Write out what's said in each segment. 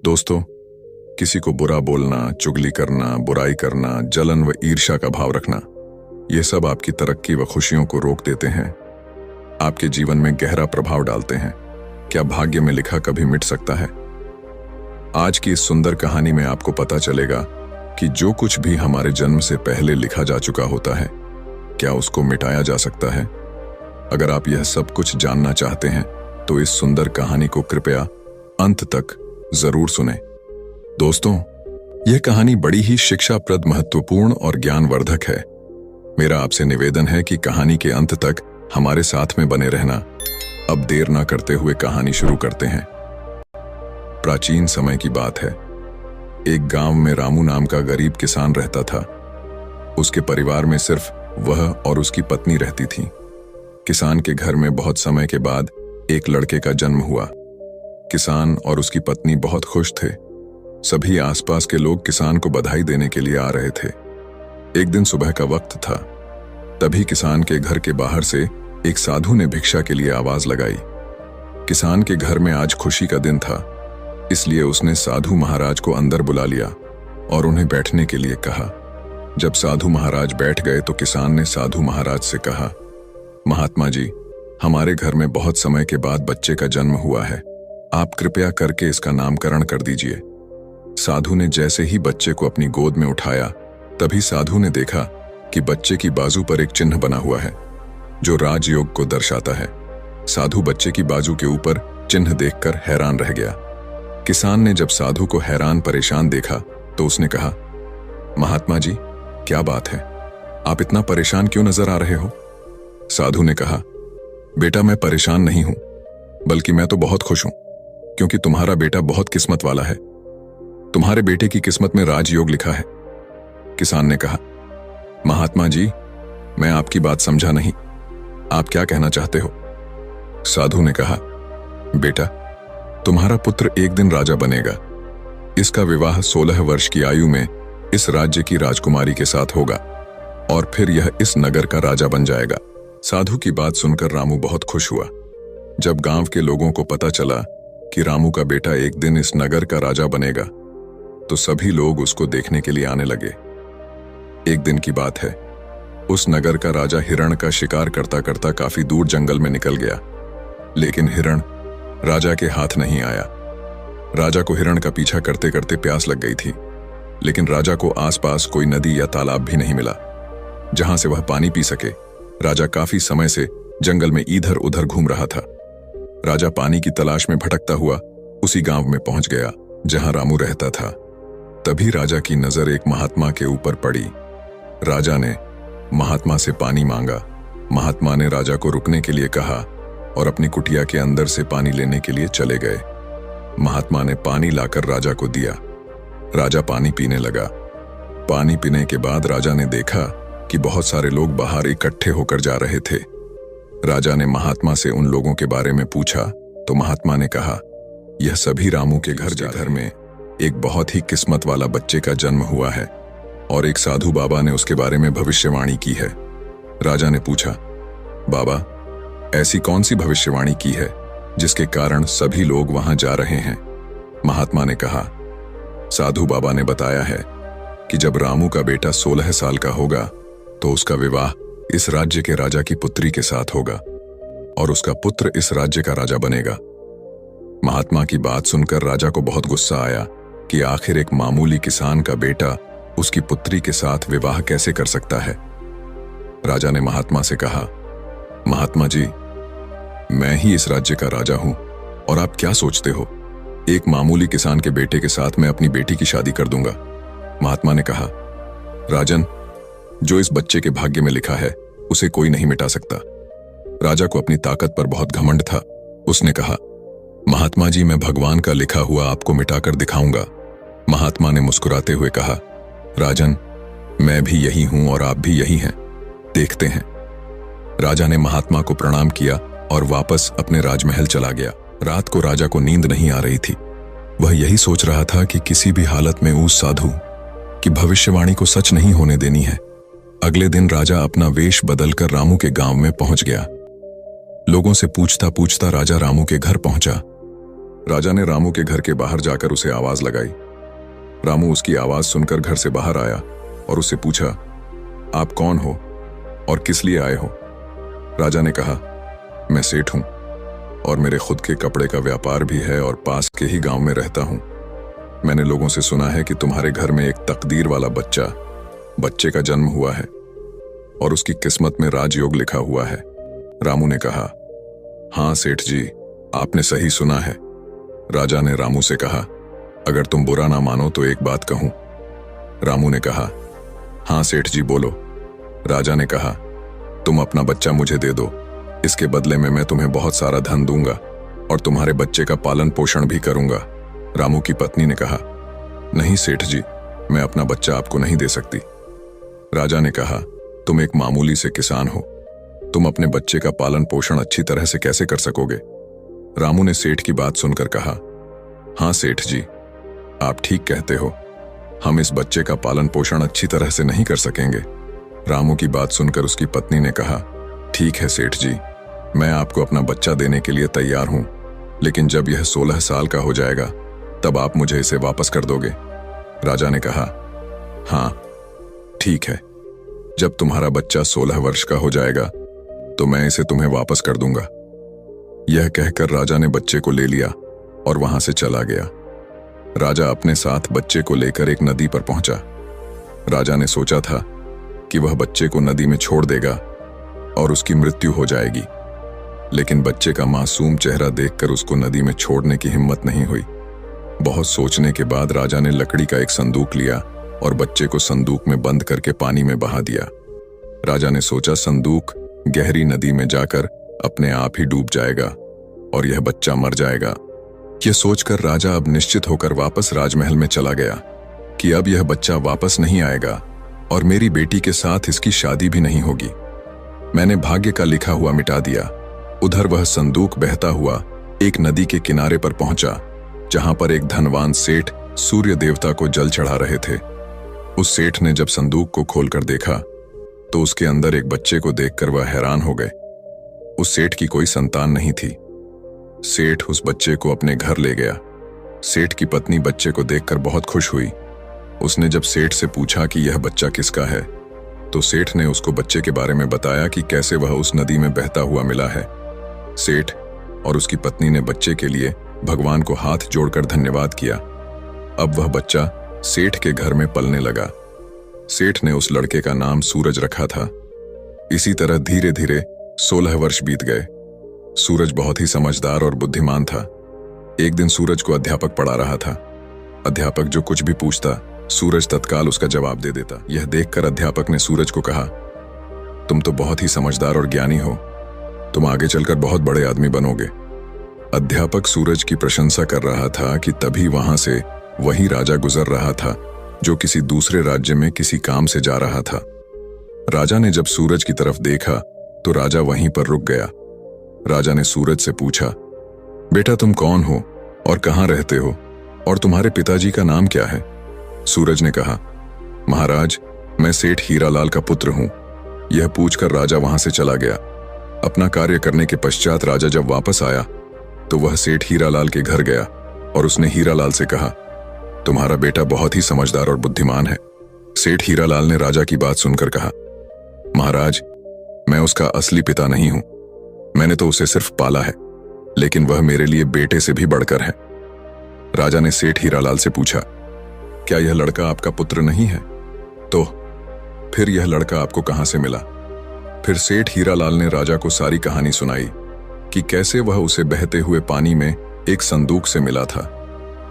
दोस्तों, किसी को बुरा बोलना, चुगली करना, बुराई करना, जलन व ईर्ष्या का भाव रखना, ये सब आपकी तरक्की व खुशियों को रोक देते हैं, आपके जीवन में गहरा प्रभाव डालते हैं। क्या भाग्य में लिखा कभी मिट सकता है? आज की इस सुंदर कहानी में आपको पता चलेगा कि जो कुछ भी हमारे जन्म से पहले लिखा जा चुका होता है, क्या उसको मिटाया जा सकता है? अगर आप यह सब कुछ जानना चाहते हैं तो इस सुंदर कहानी को कृपया अंत तक जरूर सुनें। दोस्तों, यह कहानी बड़ी ही शिक्षाप्रद, महत्वपूर्ण और ज्ञानवर्धक है। मेरा आपसे निवेदन है कि कहानी के अंत तक हमारे साथ में बने रहना। अब देर ना करते हुए कहानी शुरू करते हैं। प्राचीन समय की बात है। एक गांव में रामू नाम का गरीब किसान रहता था। उसके परिवार में सिर्फ वह और उसकी पत्नी रहती थी। किसान के घर में बहुत समय के बाद एक लड़के का जन्म हुआ। किसान और उसकी पत्नी बहुत खुश थे। सभी आसपास के लोग किसान को बधाई देने के लिए आ रहे थे। एक दिन सुबह का वक्त था। तभी किसान के घर के बाहर से एक साधु ने भिक्षा के लिए आवाज लगाई। किसान के घर में आज खुशी का दिन था, इसलिए उसने साधु महाराज को अंदर बुला लिया और उन्हें बैठने के लिए कहा। जब साधु महाराज बैठ गए तो किसान ने साधु महाराज से कहा, महात्मा जी, हमारे घर में बहुत समय के बाद बच्चे का जन्म हुआ है। आप कृपया करके इसका नामकरण कर दीजिए। साधु ने जैसे ही बच्चे को अपनी गोद में उठाया, तभी साधु ने देखा कि बच्चे की बाजू पर एक चिन्ह बना हुआ है जो राजयोग को दर्शाता है। साधु बच्चे की बाजू के ऊपर चिन्ह देखकर हैरान रह गया। किसान ने जब साधु को हैरान परेशान देखा तो उसने कहा, महात्मा जी, क्या बात है? आप इतना परेशान क्यों नजर आ रहे हो? साधु ने कहा, बेटा, मैं परेशान नहीं हूं, बल्कि मैं तो बहुत खुश हूं, क्योंकि तुम्हारा बेटा बहुत किस्मत वाला है। तुम्हारे बेटे की किस्मत में राजयोग लिखा है। किसान ने कहा, महात्मा जी, मैं आपकी बात समझा नहीं। आप क्या कहना चाहते हो? साधु ने कहा, बेटा, तुम्हारा पुत्र एक दिन राजा बनेगा। इसका विवाह 16 वर्ष की आयु में इस राज्य की राजकुमारी के साथ होगा और फिर यह इस नगर का राजा बन जाएगा। साधु की बात सुनकर रामू बहुत खुश हुआ। जब गांव के लोगों को पता चला कि रामू का बेटा एक दिन इस नगर का राजा बनेगा, तो सभी लोग उसको देखने के लिए आने लगे। एक दिन की बात है। उस नगर का राजा हिरण का शिकार करता करता काफी दूर जंगल में निकल गया, लेकिन हिरण राजा के हाथ नहीं आया। राजा को हिरण का पीछा करते करते प्यास लग गई थी, लेकिन राजा को आसपास कोई नदी या तालाब भी नहीं मिला जहां से वह पानी पी सके। राजा काफी समय से जंगल में इधर उधर घूम रहा था। राजा पानी की तलाश में भटकता हुआ उसी गांव में पहुंच गया जहां रामू रहता था। तभी राजा की नजर एक महात्मा के ऊपर पड़ी। राजा ने महात्मा से पानी मांगा। महात्मा ने राजा को रुकने के लिए कहा और अपनी कुटिया के अंदर से पानी लेने के लिए चले गए। महात्मा ने पानी लाकर राजा को दिया। राजा पानी पीने लगा। पानी पीने के बाद राजा ने देखा कि बहुत सारे लोग बाहर इकट्ठे होकर जा रहे थे। राजा ने महात्मा से उन लोगों के बारे में पूछा तो महात्मा ने कहा, यह सभी रामू के घर में एक बहुत ही किस्मत वाला बच्चे का जन्म हुआ है और एक साधु बाबा ने उसके बारे में भविष्यवाणी की है। राजा ने पूछा, बाबा, ऐसी कौन सी भविष्यवाणी की है जिसके कारण सभी लोग वहां जा रहे हैं? महात्मा ने कहा, साधु बाबा ने बताया है कि जब रामू का बेटा 16 साल का होगा तो उसका विवाह इस राज्य के राजा की पुत्री के साथ होगा और उसका पुत्र इस राज्य का राजा बनेगा। महात्मा की बात सुनकर राजा को बहुत गुस्सा आया कि आखिर एक मामूली किसान का बेटा उसकी पुत्री के साथ विवाह कैसे कर सकता है। राजा ने महात्मा से कहा, महात्मा जी, मैं ही इस राज्य का राजा हूं और आप क्या सोचते हो, एक मामूली किसान के बेटे के साथ मैं अपनी बेटी की शादी कर दूंगा। महात्मा ने कहा, राजन, जो इस बच्चे के भाग्य में लिखा है उसे कोई नहीं मिटा सकता। राजा को अपनी ताकत पर बहुत घमंड था। उसने कहा, महात्मा जी, मैं भगवान का लिखा हुआ आपको मिटाकर दिखाऊंगा। महात्मा ने मुस्कुराते हुए कहा, राजन, मैं भी यही हूं और आप भी यही हैं, देखते हैं। राजा ने महात्मा को प्रणाम किया और वापस अपने राजमहल चला गया। रात को राजा को नींद नहीं आ रही थी। वह यही सोच रहा था कि किसी भी हालत में उस साधु की भविष्यवाणी को सच नहीं होने देनी है। अगले दिन राजा अपना वेश बदलकर रामू के गांव में पहुंच गया। लोगों से पूछता पूछता राजा रामू के घर पहुंचा। राजा ने रामू के घर के बाहर जाकर उसे आवाज लगाई। रामू उसकी आवाज सुनकर घर से बाहर आया और उससे पूछा, आप कौन हो और किस लिए आए हो? राजा ने कहा, मैं सेठ हूं और मेरे खुद के कपड़े का व्यापार भी है और पास के ही गांव में रहता हूं। मैंने लोगों से सुना है कि तुम्हारे घर में एक तकदीर वाला बच्चे का जन्म हुआ है और उसकी किस्मत में राजयोग लिखा हुआ है। रामू ने कहा, हाँ सेठ जी, आपने सही सुना है। राजा ने रामू से कहा, अगर तुम बुरा ना मानो तो एक बात कहूं। रामू ने कहा, हाँ सेठ जी बोलो। राजा ने कहा, तुम अपना बच्चा मुझे दे दो, इसके बदले में मैं तुम्हें बहुत सारा धन दूंगा और तुम्हारे बच्चे का पालन पोषण भी करूंगा। रामू की पत्नी ने कहा, नहीं सेठ जी, मैं अपना बच्चा आपको नहीं दे सकती। राजा ने कहा, तुम एक मामूली से किसान हो, तुम अपने बच्चे का पालन पोषण अच्छी तरह से कैसे कर सकोगे? रामू ने सेठ की बात सुनकर कहा, हाँ सेठ जी, आप ठीक कहते हो, हम इस बच्चे का पालन पोषण अच्छी तरह से नहीं कर सकेंगे। रामू की बात सुनकर उसकी पत्नी ने कहा, ठीक है सेठ जी, मैं आपको अपना बच्चा देने के लिए तैयार हूं, लेकिन जब यह 16 साल का हो जाएगा तब आप मुझे इसे वापस कर दोगे। राजा ने कहा, हाँ ठीक है, जब तुम्हारा बच्चा 16 वर्ष का हो जाएगा तो मैं इसे तुम्हें वापस कर दूंगा। यह कहकर राजा ने बच्चे को ले लिया और वहां से चला गया। राजा अपने साथ बच्चे को लेकर एक नदी पर पहुंचा। राजा ने सोचा था कि वह बच्चे को नदी में छोड़ देगा और उसकी मृत्यु हो जाएगी, लेकिन बच्चे का मासूम चेहरा देखकर उसको नदी में छोड़ने की हिम्मत नहीं हुई। बहुत सोचने के बाद राजा ने लकड़ी का एक संदूक लिया और बच्चे को संदूक में बंद करके पानी में बहा दिया। राजा ने सोचा संदूक गहरी नदी में जाकर अपने आप ही डूब जाएगा और यह बच्चा मर जाएगा। यह सोचकर राजा अब निश्चित होकर वापस राजमहल में चला गया कि अब यह बच्चा वापस नहीं आएगा और मेरी बेटी के साथ इसकी शादी भी नहीं होगी। मैंने भाग्य का लिखा हुआ मिटा दिया। उधर वह संदूक बहता हुआ एक नदी के किनारे पर पहुंचा, जहां पर एक धनवान सेठ सूर्य देवता को जल चढ़ा रहे थे। उस सेठ ने जब संदूक को खोलकर देखा तो उसके अंदर एक बच्चे को देखकर वह हैरान हो गए। उस सेठ की कोई संतान नहीं थी। सेठ उस बच्चे को अपने घर ले गया। सेठ की पत्नी बच्चे को देखकर बहुत खुश हुई। उसने जब सेठ से पूछा कि यह बच्चा किसका है, तो सेठ ने उसको बच्चे के बारे में बताया कि कैसे वह उस नदी में बहता हुआ मिला है। सेठ और उसकी पत्नी ने बच्चे के लिए भगवान को हाथ जोड़कर धन्यवाद किया। अब वह बच्चा सेठ के घर में पलने लगा। सेठ ने उस लड़के का नाम सूरज रखा था। इसी तरह धीरे धीरे 16 वर्ष बीत गए। सूरज बहुत ही समझदार और बुद्धिमान था। एक दिन सूरज को अध्यापक पढ़ा रहा था। अध्यापक जो कुछ भी पूछता, सूरज तत्काल उसका जवाब दे देता। यह देखकर अध्यापक ने सूरज को कहा, तुम तो बहुत ही समझदार और ज्ञानी हो, तुम आगे चलकर बहुत बड़े आदमी बनोगे। अध्यापक सूरज की प्रशंसा कर रहा था कि तभी वहां से वही राजा गुजर रहा था जो किसी दूसरे राज्य में किसी काम से जा रहा था। राजा ने जब सूरज की तरफ देखा तो राजा वहीं पर रुक गया। राजा ने सूरज से पूछा, बेटा तुम कौन हो और कहां रहते हो और तुम्हारे पिताजी का नाम क्या है? सूरज ने कहा, महाराज मैं सेठ हीरालाल का पुत्र हूं। यह पूछकर राजा वहां से चला गया। अपना कार्य करने के पश्चात राजा जब वापस आया तो वह सेठ हीरालाल के घर गया और उसने हीरालाल से कहा, तुम्हारा बेटा बहुत ही समझदार और बुद्धिमान है। सेठ हीरालाल ने राजा की बात सुनकर कहा, महाराज मैं उसका असली पिता नहीं हूं, मैंने तो उसे सिर्फ पाला है, लेकिन वह मेरे लिए बेटे से भी बढ़कर है। राजा ने सेठ हीरालाल से पूछा, क्या यह लड़का आपका पुत्र नहीं है? तो फिर यह लड़का आपको कहां से मिला? फिर सेठ हीरालाल ने राजा को सारी कहानी सुनाई कि कैसे वह उसे बहते हुए पानी में एक संदूक से मिला था।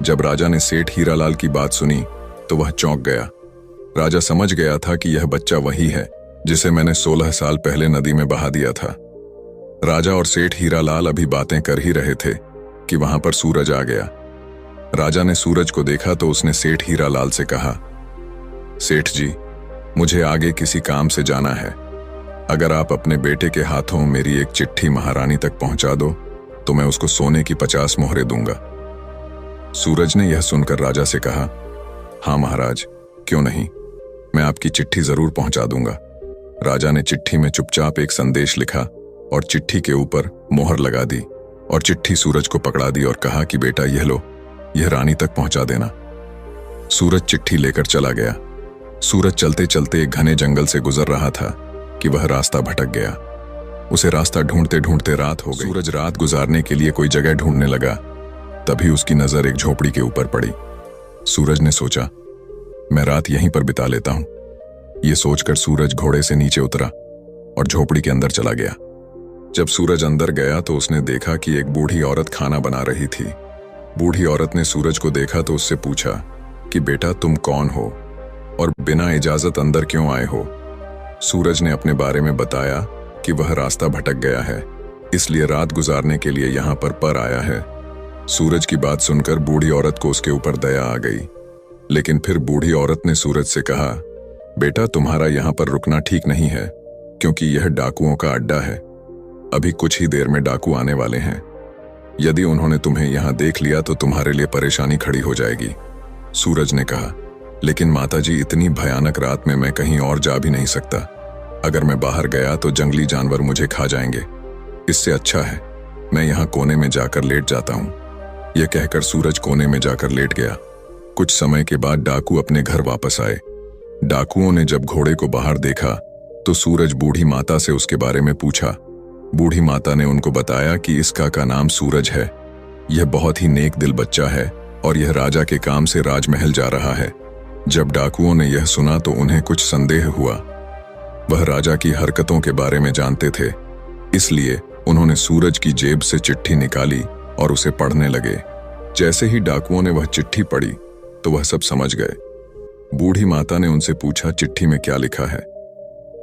जब राजा ने सेठ हीरालाल की बात सुनी तो वह चौंक गया। राजा समझ गया था कि यह बच्चा वही है जिसे मैंने 16 साल पहले नदी में बहा दिया था। राजा और सेठ हीरालाल अभी बातें कर ही रहे थे कि वहां पर सूरज आ गया। राजा ने सूरज को देखा तो उसने सेठ हीरालाल से कहा, सेठ जी मुझे आगे किसी काम से जाना है, अगर आप अपने बेटे के हाथों मेरी एक चिट्ठी महारानी तक पहुंचा दो तो मैं उसको सोने की 50 मोहरें दूंगा। सूरज ने यह सुनकर राजा से कहा, हाँ महाराज क्यों नहीं, मैं आपकी चिट्ठी जरूर पहुंचा दूंगा। राजा ने चिट्ठी में चुपचाप एक संदेश लिखा और चिट्ठी के ऊपर मोहर लगा दी। और चिट्ठी सूरज को पकड़ा दी और कहा कि बेटा यह लो, यह रानी तक पहुंचा देना। सूरज चिट्ठी लेकर चला गया। सूरज चलते चलते एक घने जंगल से गुजर रहा था कि वह रास्ता भटक गया। उसे रास्ता ढूंढते ढूंढते रात हो गई। सूरज रात गुजारने के लिए कोई जगह ढूंढने लगा। तभी उसकी नजर एक झोपड़ी के ऊपर पड़ी। सूरज ने सोचा, मैं रात यहीं पर बिता लेता हूं। यह सोचकर सूरज घोड़े से नीचे उतरा और झोपड़ी के अंदर चला गया। जब सूरज अंदर गया तो उसने देखा कि एक बूढ़ी औरत खाना बना रही थी। बूढ़ी औरत ने सूरज को देखा तो उससे पूछा कि बेटा तुम कौन हो और बिना इजाजत अंदर क्यों आए हो। सूरज ने अपने बारे में बताया कि वह रास्ता भटक गया है, इसलिए रात गुजारने के लिए यहाँ पर आया है। सूरज की बात सुनकर बूढ़ी औरत को उसके ऊपर दया आ गई, लेकिन फिर बूढ़ी औरत ने सूरज से कहा, बेटा तुम्हारा यहाँ पर रुकना ठीक नहीं है, क्योंकि यह डाकुओं का अड्डा है। अभी कुछ ही देर में डाकू आने वाले हैं। यदि उन्होंने तुम्हें यहाँ देख लिया तो तुम्हारे लिए परेशानी खड़ी हो जाएगी। सूरज ने कहा, लेकिन माताजी इतनी भयानक रात में मैं कहीं और जा भी नहीं सकता। अगर मैं बाहर गया तो जंगली जानवर मुझे खा जाएंगे। इससे अच्छा है मैं यहाँ कोने में जाकर लेट जाता हूँ। यह कहकर सूरज कोने में जाकर लेट गया। कुछ समय के बाद डाकू अपने घर वापस आए। डाकुओं ने जब घोड़े को बाहर देखा तो सूरज बूढ़ी माता से उसके बारे में पूछा। बूढ़ी माता ने उनको बताया कि इसका का नाम सूरज है। यह बहुत ही नेक दिल बच्चा है और यह राजा के काम से राजमहल जा रहा है। जब डाकुओं ने यह सुना तो उन्हें कुछ संदेह हुआ। वह राजा की हरकतों के बारे में जानते थे, इसलिए उन्होंने सूरज की जेब से चिट्ठी निकाली और उसे पढ़ने लगे। जैसे ही डाकुओं ने वह चिट्ठी पढ़ी तो वह सब समझ गए। बूढ़ी माता ने उनसे पूछा, चिट्ठी में क्या लिखा है।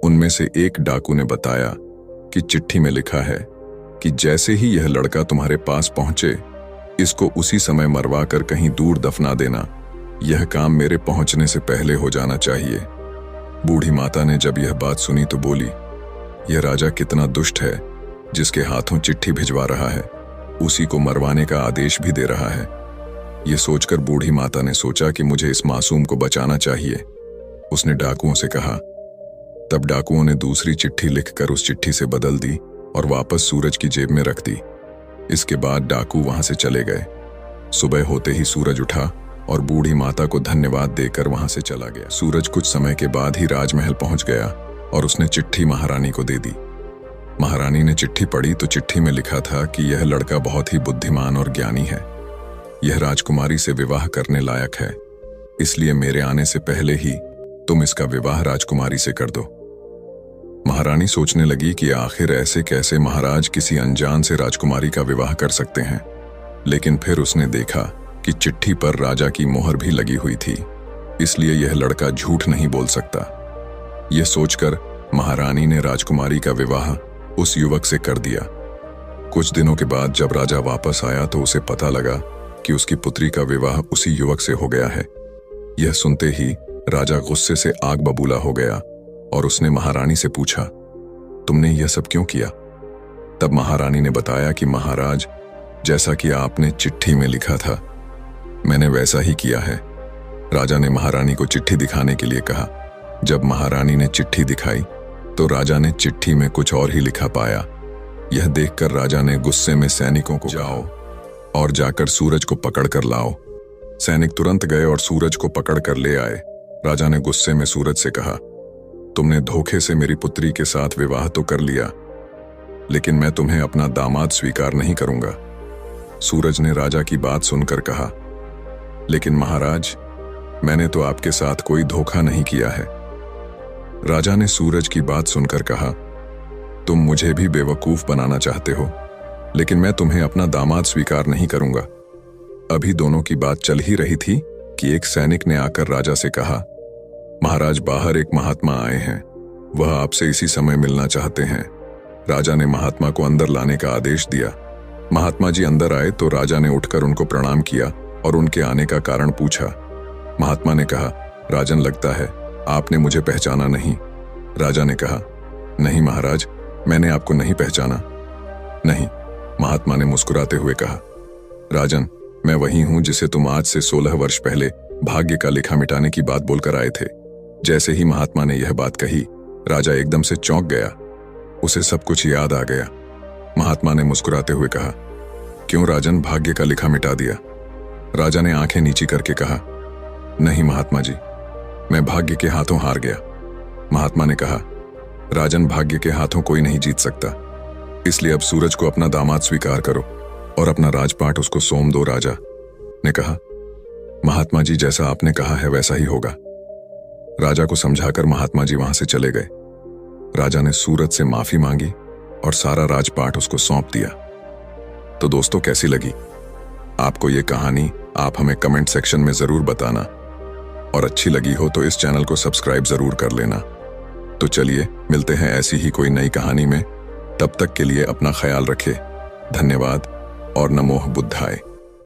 उनमें से एक डाकू ने बताया कि चिट्ठी में लिखा है कि जैसे ही यह लड़का तुम्हारे पास पहुंचे, इसको उसी समय मरवा कर कहीं दूर दफना देना। यह काम मेरे पहुंचने से पहले हो जाना चाहिए। बूढ़ी माता ने जब यह बात सुनी तो बोली, यह राजा कितना दुष्ट है, जिसके हाथों चिट्ठी भिजवा रहा है, उसी को मरवाने का आदेश भी दे रहा है। यह सोचकर बूढ़ी माता ने सोचा कि मुझे इस मासूम को बचाना चाहिए। उसने डाकुओं से कहा। तब डाकुओं ने दूसरी चिट्ठी लिखकर उस चिट्ठी से बदल दी और वापस सूरज की जेब में रख दी। इसके बाद डाकू वहां से चले गए। सुबह होते ही सूरज उठा और बूढ़ी माता को धन्यवाद देकर वहां से चला गया। सूरज कुछ समय के बाद ही राजमहल पहुंच गया और उसने चिट्ठी महारानी को दे दी। महारानी ने चिट्ठी पढ़ी तो चिट्ठी में लिखा था कि यह लड़का बहुत ही बुद्धिमान और ज्ञानी है। यह राजकुमारी से विवाह करने लायक है, इसलिए मेरे आने से पहले ही तुम इसका विवाह राजकुमारी से कर दो। महारानी सोचने लगी कि आखिर ऐसे कैसे महाराज किसी अनजान से राजकुमारी का विवाह कर सकते हैं, लेकिन फिर उसने देखा कि चिट्ठी पर राजा की मोहर भी लगी हुई थी, इसलिए यह लड़का झूठ नहीं बोल सकता। यह सोचकर महारानी ने राजकुमारी का विवाह उस युवक से कर दिया। कुछ दिनों के बाद जब राजा वापस आया तो उसे पता लगा कि उसकी पुत्री का विवाह उसी युवक से हो गया है। यह सुनते ही राजा गुस्से से आग बबूला हो गया और उसने महारानी से पूछा, तुमने यह सब क्यों किया? तब महारानी ने बताया कि महाराज, जैसा कि आपने चिट्ठी में लिखा था, मैंने वैसा ही किया है। राजा ने महारानी को चिट्ठी दिखाने के लिए कहा। जब महारानी ने चिट्ठी दिखाई तो राजा ने चिट्ठी में कुछ और ही लिखा पाया। यह देखकर राजा ने गुस्से में सैनिकों को, जाओ और जाकर सूरज को पकड़ कर लाओ। सैनिक तुरंत गए और सूरज को पकड़ कर ले आए। राजा ने गुस्से में सूरज से कहा, तुमने धोखे से मेरी पुत्री के साथ विवाह तो कर लिया, लेकिन मैं तुम्हें अपना दामाद स्वीकार नहीं करूंगा। सूरज ने राजा की बात सुनकर कहा, लेकिन महाराज, मैंने तो आपके साथ कोई धोखा नहीं किया है। राजा ने सूरज की बात सुनकर कहा, तुम मुझे भी बेवकूफ बनाना चाहते हो, लेकिन मैं तुम्हें अपना दामाद स्वीकार नहीं करूंगा। अभी दोनों की बात चल ही रही थी कि एक सैनिक ने आकर राजा से कहा, महाराज, बाहर एक महात्मा आए हैं, वह आपसे इसी समय मिलना चाहते हैं। राजा ने महात्मा को अंदर लाने का आदेश दिया। महात्मा जी अंदर आए तो राजा ने उठकर उनको प्रणाम किया और उनके आने का कारण पूछा। महात्मा ने कहा, राजन, लगता है आपने मुझे पहचाना नहीं। राजा ने कहा, नहीं महाराज, मैंने आपको नहीं पहचाना। नहीं, महात्मा ने मुस्कुराते हुए कहा, राजन, मैं वही हूं जिसे तुम आज से 16 वर्ष पहले भाग्य का लिखा मिटाने की बात बोलकर आए थे। जैसे ही महात्मा ने यह बात कही, राजा एकदम से चौंक गया। उसे सब कुछ याद आ गया। महात्मा ने मुस्कुराते हुए कहा, क्यों राजन, भाग्य का लिखा मिटा दिया? राजा ने आंखें नीची करके कहा, नहीं महात्मा जी, मैं भाग्य के हाथों हार गया। महात्मा ने कहा, राजन, भाग्य के हाथों कोई नहीं जीत सकता, इसलिए अब सूरज को अपना दामाद स्वीकार करो और अपना राजपाट उसको सौंप दो। राजा ने कहा, महात्मा जी, जैसा आपने कहा है वैसा ही होगा। राजा को समझाकर महात्मा जी वहां से चले गए। राजा ने सूरज से माफी मांगी और सारा राजपाट उसको सौंप दिया। तो दोस्तों, कैसी लगी आपको ये कहानी? आप हमें कमेंट सेक्शन में जरूर बताना, और अच्छी लगी हो तो इस चैनल को सब्सक्राइब जरूर कर लेना। तो चलिए मिलते हैं ऐसी ही कोई नई कहानी में। तब तक के लिए अपना ख्याल रखें। धन्यवाद और नमो बुद्धाय।